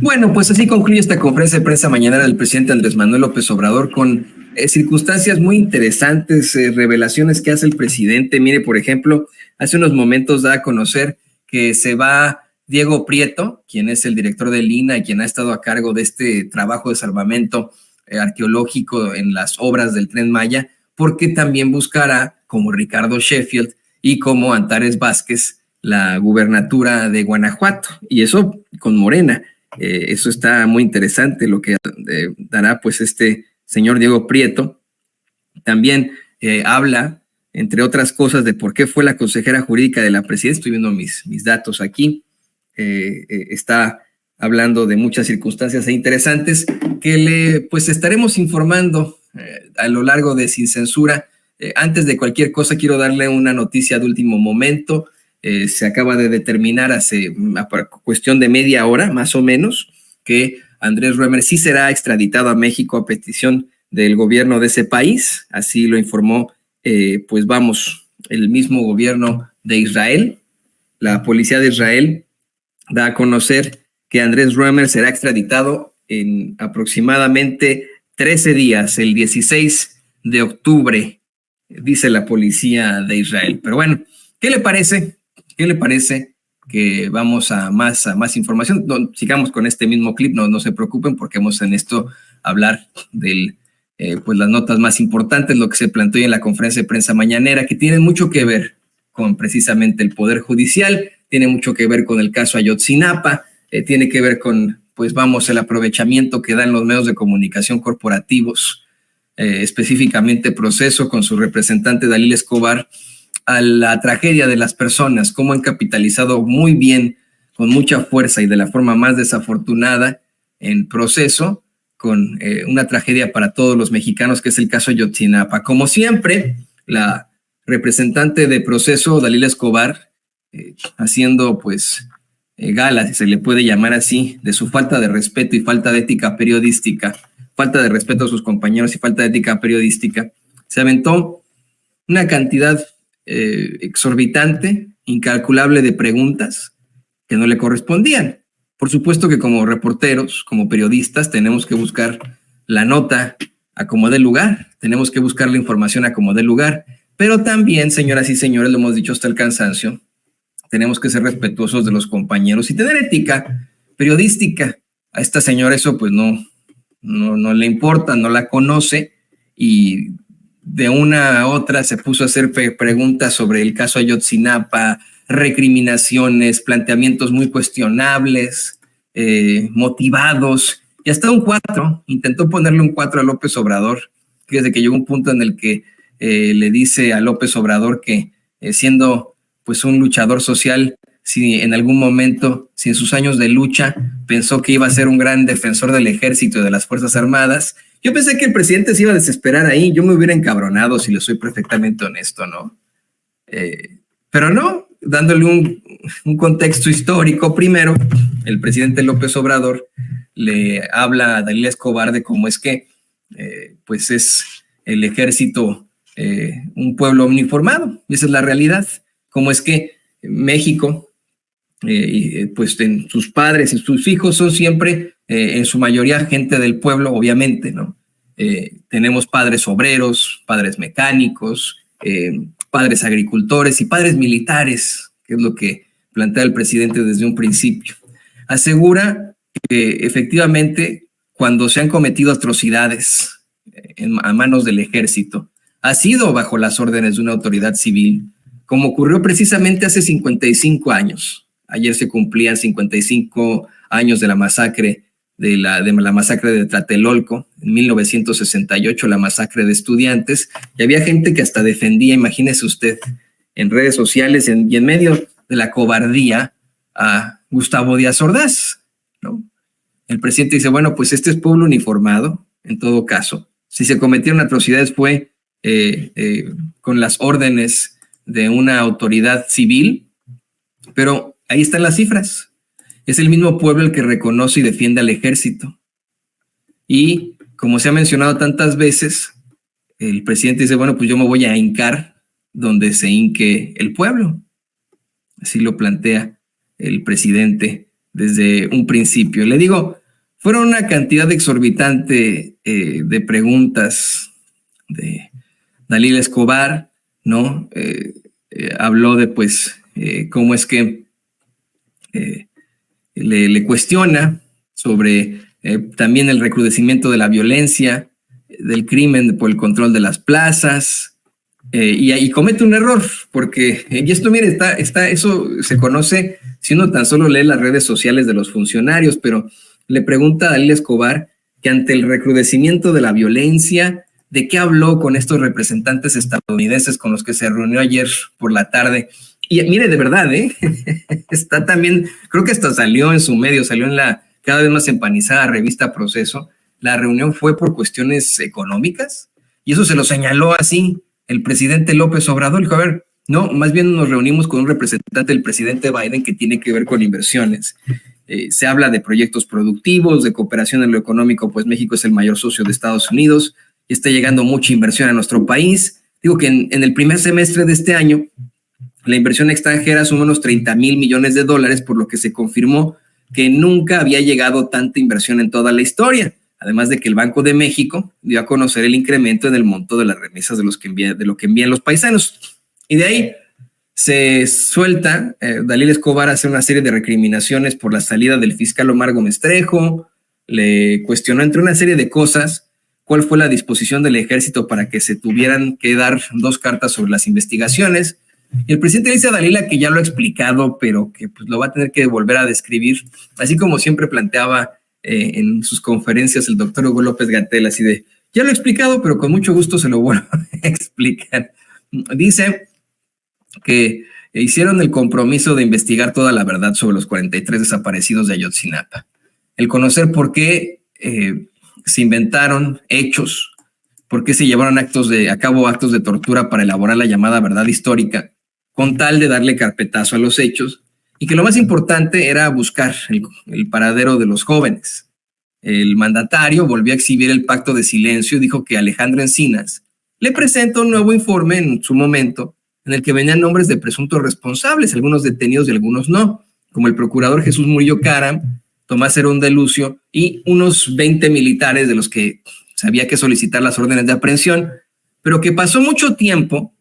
Bueno, pues así concluye esta conferencia de prensa mañanera del presidente Andrés Manuel López Obrador con circunstancias muy interesantes, revelaciones que hace el presidente. Mire, por ejemplo, hace unos momentos da a conocer que se va Diego Prieto, quien es el director del INAH y quien ha estado a cargo de este trabajo de salvamento arqueológico en las obras del Tren Maya, porque también buscará, como Ricardo Sheffield y como Antares Vázquez, la gubernatura de Guanajuato, y eso con Morena. Eso está muy interesante lo que dará pues este señor Diego Prieto. También habla, entre otras cosas, de por qué fue la consejera jurídica de la presidencia. Estoy viendo mis datos aquí. Está hablando de muchas circunstancias interesantes que pues estaremos informando a lo largo de Sin Censura. Antes de cualquier cosa, quiero darle una noticia de último momento. Se acaba de determinar hace cuestión de media hora, más o menos, que Andrés Roemer sí será extraditado a México a petición del gobierno de ese país. Así lo informó, el mismo gobierno de Israel. La policía de Israel da a conocer que Andrés Roemer será extraditado en aproximadamente 13 días, el 16 de octubre, dice la policía de Israel. Pero bueno, ¿qué le parece? ¿Qué le parece que vamos a más información? No, sigamos con este mismo clip, no se preocupen porque vamos en esto a hablar de las notas más importantes, lo que se planteó en la conferencia de prensa mañanera, que tiene mucho que ver con precisamente el Poder Judicial, tiene mucho que ver con el caso Ayotzinapa, tiene que ver con, el aprovechamiento que dan los medios de comunicación corporativos, específicamente Proceso con su representante Dalila Escobar, a la tragedia de las personas, cómo han capitalizado muy bien, con mucha fuerza y de la forma más desafortunada en Proceso, con una tragedia para todos los mexicanos, que es el caso Ayotzinapa. Como siempre, la representante de Proceso, Dalila Escobar, haciendo gala, si se le puede llamar así, de su falta de respeto y falta de ética periodística, falta de respeto a sus compañeros y falta de ética periodística, se aventó una cantidad exorbitante, incalculable de preguntas que no le correspondían. Por supuesto que como reporteros, como periodistas, tenemos que buscar la nota a como dé lugar, tenemos que buscar la información a como dé lugar, pero también, señoras y señores, lo hemos dicho hasta el cansancio, tenemos que ser respetuosos de los compañeros y tener ética periodística. A esta señora eso no le importa, no la conoce, y de una a otra se puso a hacer preguntas sobre el caso Ayotzinapa, recriminaciones, planteamientos muy cuestionables, motivados, y hasta un 4, intentó ponerle un 4 a López Obrador, desde que llegó un punto en el que le dice a López Obrador que siendo un luchador social, si en algún momento, si en sus años de lucha pensó que iba a ser un gran defensor del ejército y de las Fuerzas Armadas, yo pensé que el presidente se iba a desesperar ahí. Yo me hubiera encabronado, si le soy perfectamente honesto, ¿no? Pero no, dándole un contexto histórico. Primero, el presidente López Obrador le habla a Dalila Escobar de cómo es que es el ejército un pueblo uniformado. Esa es la realidad. Cómo es que México, en sus padres y sus hijos son siempre, en su mayoría, gente del pueblo, obviamente, ¿no? Tenemos padres obreros, padres mecánicos, padres agricultores y padres militares, que es lo que plantea el presidente desde un principio. Asegura que efectivamente, cuando se han cometido atrocidades a manos del ejército, ha sido bajo las órdenes de una autoridad civil, como ocurrió precisamente hace 55 años. Ayer se cumplían 55 años de la masacre de la masacre de Tlatelolco, en 1968, la masacre de estudiantes, y había gente que hasta defendía, imagínese usted, en redes sociales y en medio de la cobardía, a Gustavo Díaz Ordaz, ¿no? El presidente dice, bueno, pues este es pueblo uniformado, en todo caso. Si se cometieron atrocidades fue con las órdenes de una autoridad civil, pero ahí están las cifras. Es el mismo pueblo el que reconoce y defiende al ejército. Y como se ha mencionado tantas veces, el presidente dice, bueno, pues yo me voy a hincar donde se hinque el pueblo. Así lo plantea el presidente desde un principio. Le digo, fueron una cantidad exorbitante de preguntas de Dalila Escobar, ¿no? Habló de, pues, cómo es que le cuestiona sobre también el recrudecimiento de la violencia, del crimen por el control de las plazas, y comete un error, porque, y esto, mire, eso se conoce si uno tan solo lee las redes sociales de los funcionarios, pero le pregunta a Dalila Escobar que ante el recrudecimiento de la violencia, ¿de qué habló con estos representantes estadounidenses con los que se reunió ayer por la tarde? Y mire, de verdad, está también, creo que hasta salió en su medio, salió en la cada vez más empanizada revista Proceso. La reunión fue por cuestiones económicas y eso se lo señaló así el presidente López Obrador. Dijo, a ver, no, más bien nos reunimos con un representante del presidente Biden que tiene que ver con inversiones. Se habla de proyectos productivos, de cooperación en lo económico, pues México es el mayor socio de Estados Unidos y está llegando mucha inversión a nuestro país. Digo que en el primer semestre de este año, la inversión extranjera suma unos 30,000 millones de dólares, por lo que se confirmó que nunca había llegado tanta inversión en toda la historia. Además de que el Banco de México dio a conocer el incremento en el monto de las remesas de lo que envían los paisanos. Y de ahí se suelta Dalila Escobar a hacer una serie de recriminaciones por la salida del fiscal Omar Gómez Trejo. Le cuestionó, entre una serie de cosas, cuál fue la disposición del ejército para que se tuvieran que dar 2 cartas sobre las investigaciones. Y el presidente le dice a Dalila que ya lo ha explicado, pero que pues, lo va a tener que volver a describir, así como siempre planteaba en sus conferencias el doctor Hugo López-Gatell, así de, ya lo he explicado, pero con mucho gusto se lo vuelvo a explicar. Dice que hicieron el compromiso de investigar toda la verdad sobre los 43 desaparecidos de Ayotzinapa. El conocer por qué se inventaron hechos, por qué se llevaron a cabo actos de tortura para elaborar la llamada verdad histórica, con tal de darle carpetazo a los hechos, y que lo más importante era buscar el paradero de los jóvenes. El mandatario volvió a exhibir el pacto de silencio y dijo que Alejandro Encinas le presenta un nuevo informe en su momento, en el que venían nombres de presuntos responsables, algunos detenidos y algunos no, como el procurador Jesús Murillo Caram, Tomás Herón de Lucio y unos 20 militares de los que había que solicitar las órdenes de aprehensión, pero que pasó mucho tiempo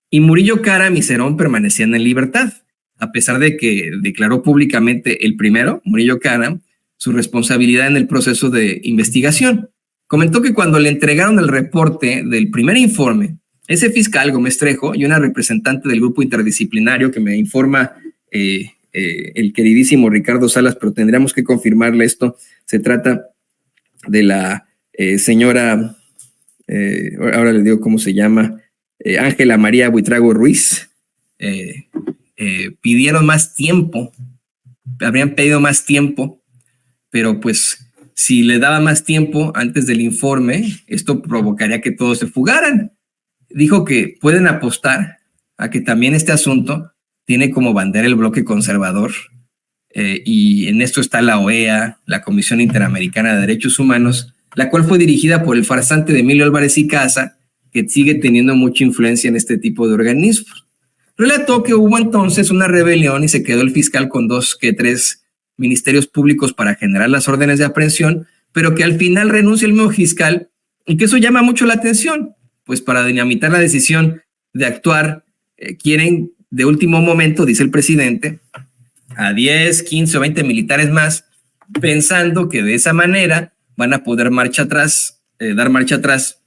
y Murillo Caram y Cerón permanecían en libertad, a pesar de que declaró públicamente el primero, Murillo Caram, su responsabilidad en el proceso de investigación. Comentó que cuando le entregaron el reporte del primer informe, ese fiscal Gómez Trejo y una representante del grupo interdisciplinario que me informa el queridísimo Ricardo Salas, pero tendríamos que confirmarle esto, se trata de la señora, ahora le digo cómo se llama, Ángela María Buitrago Ruiz, pidieron más tiempo, habrían pedido más tiempo, pero pues si le daba más tiempo antes del informe, esto provocaría que todos se fugaran. Dijo que pueden apostar a que también este asunto tiene como bandera el bloque conservador, y en esto está la OEA, la Comisión Interamericana de Derechos Humanos, la cual fue dirigida por el farsante de Emilio Álvarez y Casa, que sigue teniendo mucha influencia en este tipo de organismos. Relató que hubo entonces una rebelión y se quedó el fiscal con 2 que 3 ministerios públicos para generar las órdenes de aprehensión, pero que al final renuncia el nuevo fiscal y que eso llama mucho la atención, pues para dinamitar la decisión de actuar, quieren de último momento, dice el presidente, a 10, 15 o 20 militares más, pensando que de esa manera van a poder dar marcha atrás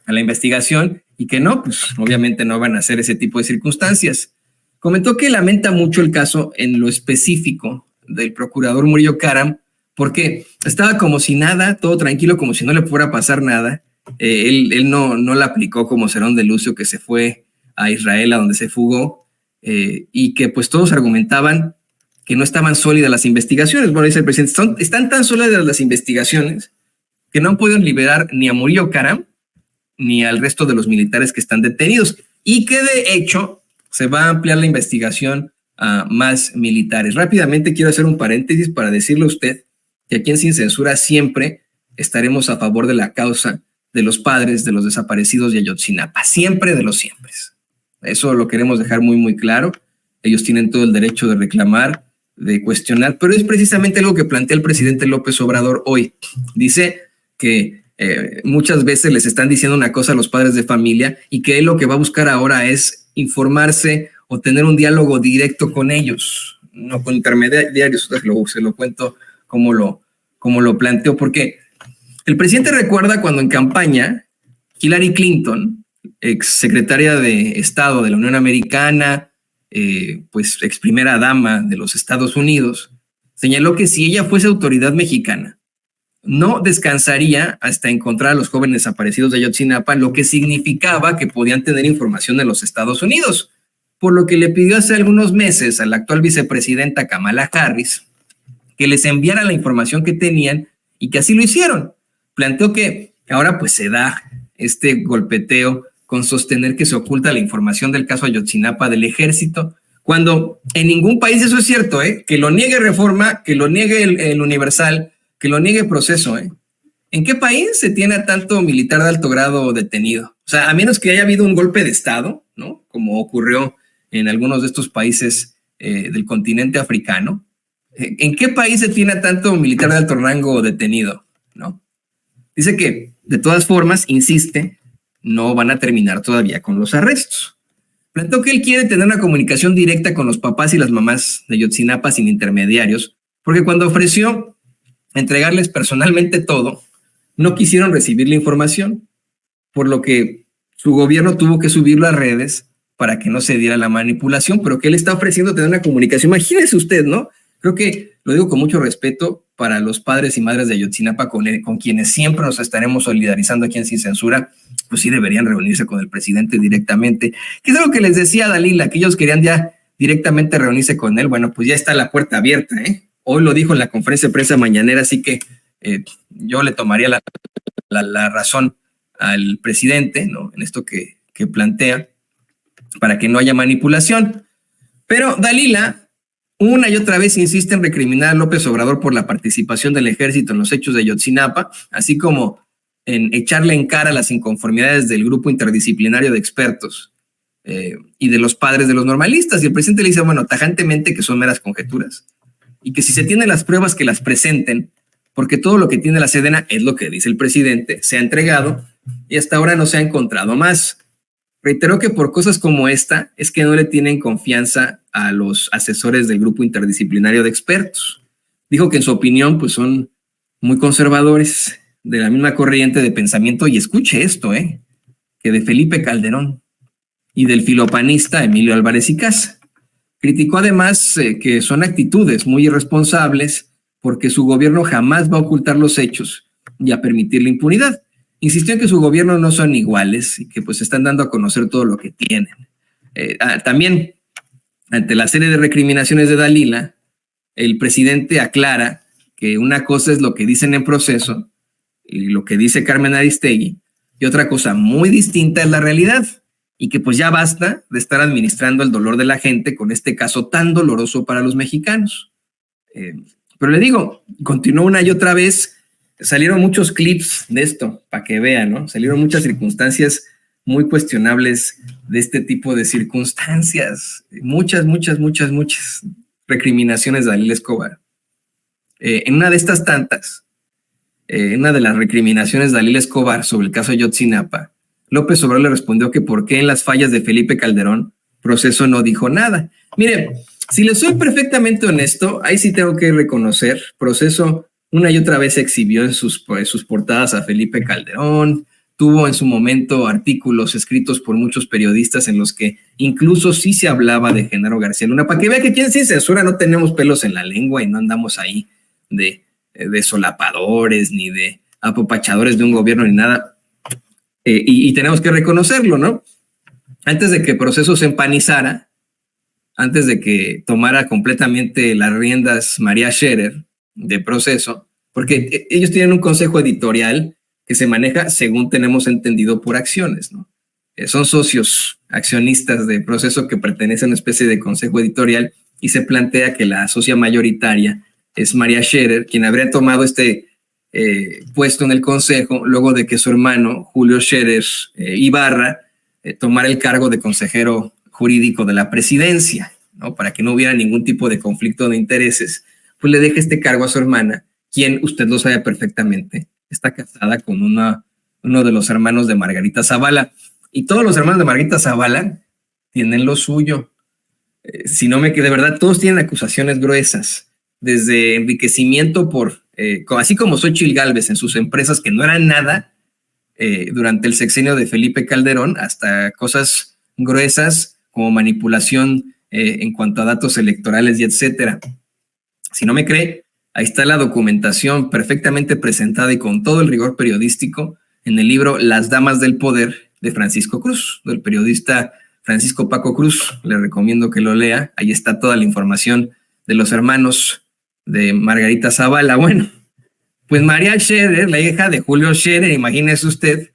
a la investigación y que no, pues obviamente no van a hacer ese tipo de circunstancias. Comentó que lamenta mucho el caso en lo específico del procurador Murillo Caram, porque estaba como si nada, todo tranquilo, como si no le fuera a pasar nada. Él no la aplicó como Cerón de Lucio, que se fue a Israel, a donde se fugó, y que pues todos argumentaban que no estaban sólidas las investigaciones. Bueno, dice el presidente, están tan sólidas las investigaciones que no han podido liberar ni a Murillo Caram ni al resto de los militares que están detenidos, y que de hecho se va a ampliar la investigación a más militares. Rápidamente quiero hacer un paréntesis para decirle a usted que aquí en Sin Censura siempre estaremos a favor de la causa de los padres de los desaparecidos de Ayotzinapa, siempre de los siempre. Eso lo queremos dejar muy, muy claro. Ellos tienen todo el derecho de reclamar de cuestionar, pero es precisamente algo que plantea el presidente López Obrador hoy. Dice que muchas veces les están diciendo una cosa a los padres de familia y que él lo que va a buscar ahora es informarse o tener un diálogo directo con ellos, no con intermediarios. Se lo cuento como lo planteó, porque el presidente recuerda cuando en campaña Hillary Clinton, ex secretaria de Estado de la Unión Americana, pues ex primera dama de los Estados Unidos, señaló que si ella fuese autoridad mexicana, no descansaría hasta encontrar a los jóvenes desaparecidos de Ayotzinapa, lo que significaba que podían tener información de los Estados Unidos, por lo que le pidió hace algunos meses a la actual vicepresidenta Kamala Harris que les enviara la información que tenían y que así lo hicieron. Planteó que ahora pues se da este golpeteo con sostener que se oculta la información del caso Ayotzinapa del ejército, cuando en ningún país eso es cierto, que lo niegue Reforma, que lo niegue el Universal, que lo niegue Proceso. ¿En qué país se tiene a tanto militar de alto grado detenido? O sea, a menos que haya habido un golpe de Estado, ¿no? Como ocurrió en algunos de estos países del continente africano. ¿En qué país se tiene a tanto militar de alto rango detenido? ¿No? Dice que, de todas formas, insiste, no van a terminar todavía con los arrestos. Planteó que él quiere tener una comunicación directa con los papás y las mamás de Ayotzinapa sin intermediarios, porque cuando ofreció entregarles personalmente todo, no quisieron recibir la información, por lo que su gobierno tuvo que subirlo a redes para que no se diera la manipulación, pero que él está ofreciendo tener una comunicación. Imagínese usted, ¿no? Creo que lo digo con mucho respeto para los padres y madres de Ayotzinapa, con quienes siempre nos estaremos solidarizando aquí en Sin Censura, pues sí deberían reunirse con el presidente directamente. Que es algo que les decía Dalila, que ellos querían ya directamente reunirse con él. Bueno, pues ya está la puerta abierta, Hoy lo dijo en la conferencia de prensa mañanera, así que yo le tomaría la razón al presidente, ¿no? En esto que plantea, para que no haya manipulación. Pero Dalila una y otra vez insiste en recriminar a López Obrador por la participación del ejército en los hechos de Ayotzinapa, así como en echarle en cara las inconformidades del grupo interdisciplinario de expertos y de los padres de los normalistas. Y el presidente le dice, bueno, tajantemente que son meras conjeturas y que si se tienen las pruebas que las presenten, porque todo lo que tiene la Sedena, es lo que dice el presidente, se ha entregado y hasta ahora no se ha encontrado más. Reiteró que por cosas como esta es que no le tienen confianza a los asesores del grupo interdisciplinario de expertos. Dijo que en su opinión pues son muy conservadores, de la misma corriente de pensamiento, y escuche esto, que de Felipe Calderón y del filopanista Emilio Álvarez y Casa. Criticó además que son actitudes muy irresponsables porque su gobierno jamás va a ocultar los hechos y a permitir la impunidad. Insistió en que su gobierno no son iguales y que pues están dando a conocer todo lo que tienen. También, ante la serie de recriminaciones de Dalila, el presidente aclara que una cosa es lo que dicen en Proceso y lo que dice Carmen Aristegui, y otra cosa muy distinta es la realidad, y que pues ya basta de estar administrando el dolor de la gente con este caso tan doloroso para los mexicanos. Pero le digo, continuó una y otra vez. Salieron muchos clips de esto, para que vean, ¿no? Salieron muchas circunstancias muy cuestionables de este tipo de circunstancias. Muchas recriminaciones de Dalila Escobar. En una de estas tantas, una de las recriminaciones de Dalila Escobar sobre el caso Ayotzinapa, López Obrador le respondió que por qué en las fallas de Felipe Calderón, Proceso no dijo nada. Mire, si le soy perfectamente honesto, ahí sí tengo que reconocer, Proceso una y otra vez exhibió en sus portadas a Felipe Calderón, tuvo en su momento artículos escritos por muchos periodistas en los que incluso sí se hablaba de Genaro García Luna, para que vea que aquí en Sin Censura no tenemos pelos en la lengua y no andamos ahí de solapadores ni de apopachadores de un gobierno ni nada. Y tenemos que reconocerlo, ¿no? Antes de que Proceso se empanizara, antes de que tomara completamente las riendas María Scherer de Proceso, porque ellos tienen un consejo editorial que se maneja, según tenemos entendido, por acciones, ¿no? Son socios accionistas de Proceso que pertenecen a una especie de consejo editorial, y se plantea que la socia mayoritaria es María Scherer, quien habría tomado este puesto en el consejo luego de que su hermano Julio Scherer Ibarra tomara el cargo de consejero jurídico de la presidencia, ¿no? Para que no hubiera ningún tipo de conflicto de intereses, pues le deja este cargo a su hermana, quien usted lo sabe perfectamente, está casada con uno de los hermanos de Margarita Zavala. Y todos los hermanos de Margarita Zavala tienen lo suyo. Si no me quede, de verdad, todos tienen acusaciones gruesas, desde enriquecimiento así como Xóchitl Gálvez en sus empresas que no eran nada durante el sexenio de Felipe Calderón, hasta cosas gruesas como manipulación en cuanto a datos electorales y etcétera. Si no me cree, ahí está la documentación perfectamente presentada y con todo el rigor periodístico en el libro Las Damas del Poder de Francisco Cruz, del periodista Francisco Paco Cruz. Le recomiendo que lo lea. Ahí está toda la información de los hermanos de Margarita Zavala. Bueno, pues María Scherer, la hija de Julio Scherer, imagínese usted,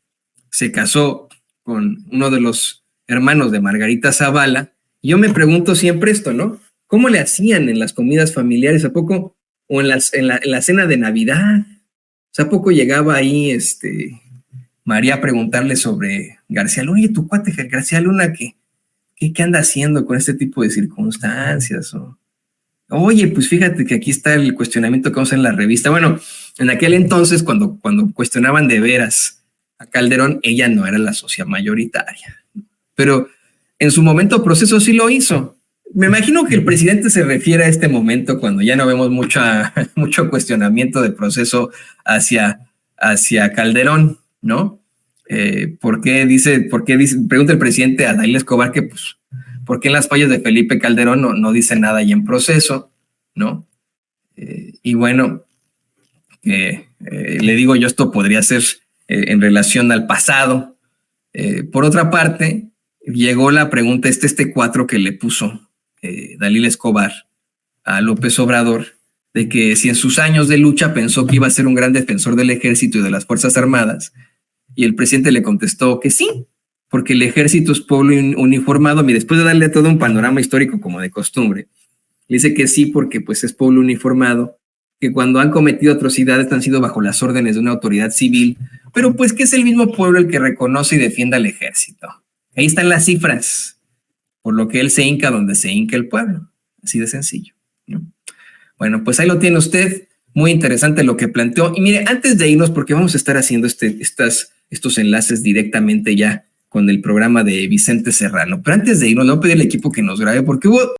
se casó con uno de los hermanos de Margarita Zavala. Y yo me pregunto siempre esto, ¿no? ¿Cómo le hacían en las comidas familiares? ¿A poco? O en la cena de Navidad. O sea, ¿a poco llegaba ahí María a preguntarle sobre García Luna? Oye, tu cuate García Luna, ¿qué anda haciendo con este tipo de circunstancias? Oye, pues fíjate que aquí está el cuestionamiento que vamos a hacer en la revista. Bueno, en aquel entonces, cuando cuestionaban de veras a Calderón, ella no era la socia mayoritaria. Pero en su momento proceso sí lo hizo. Me imagino que el presidente se refiere a este momento cuando ya no vemos mucho cuestionamiento de proceso hacia Calderón, ¿no? ¿Por qué dice, pregunta el presidente a Dalila Escobar que, pues, ¿por qué en las fallas de Felipe Calderón no dice nada ahí en proceso, ¿no? Y bueno, le digo yo, esto podría ser en relación al pasado. Por otra parte, llegó la pregunta, este cuatro que le puso Dalila Escobar a López Obrador, de que si en sus años de lucha pensó que iba a ser un gran defensor del ejército y de las Fuerzas Armadas, y el presidente le contestó que sí, porque el ejército es pueblo uniformado. Y después de darle todo un panorama histórico como de costumbre, le dice que sí porque pues es pueblo uniformado, que cuando han cometido atrocidades han sido bajo las órdenes de una autoridad civil, pero pues que es el mismo pueblo el que reconoce y defiende al ejército. Ahí están las cifras, por lo que él se hinca donde se hinca el pueblo, así de sencillo, ¿no? Bueno, pues ahí lo tiene usted, muy interesante lo que planteó. Y mire, antes de irnos, porque vamos a estar haciendo estos enlaces directamente ya con el programa de Vicente Serrano, pero antes de irnos, le voy a pedir al equipo que nos grabe, porque hubo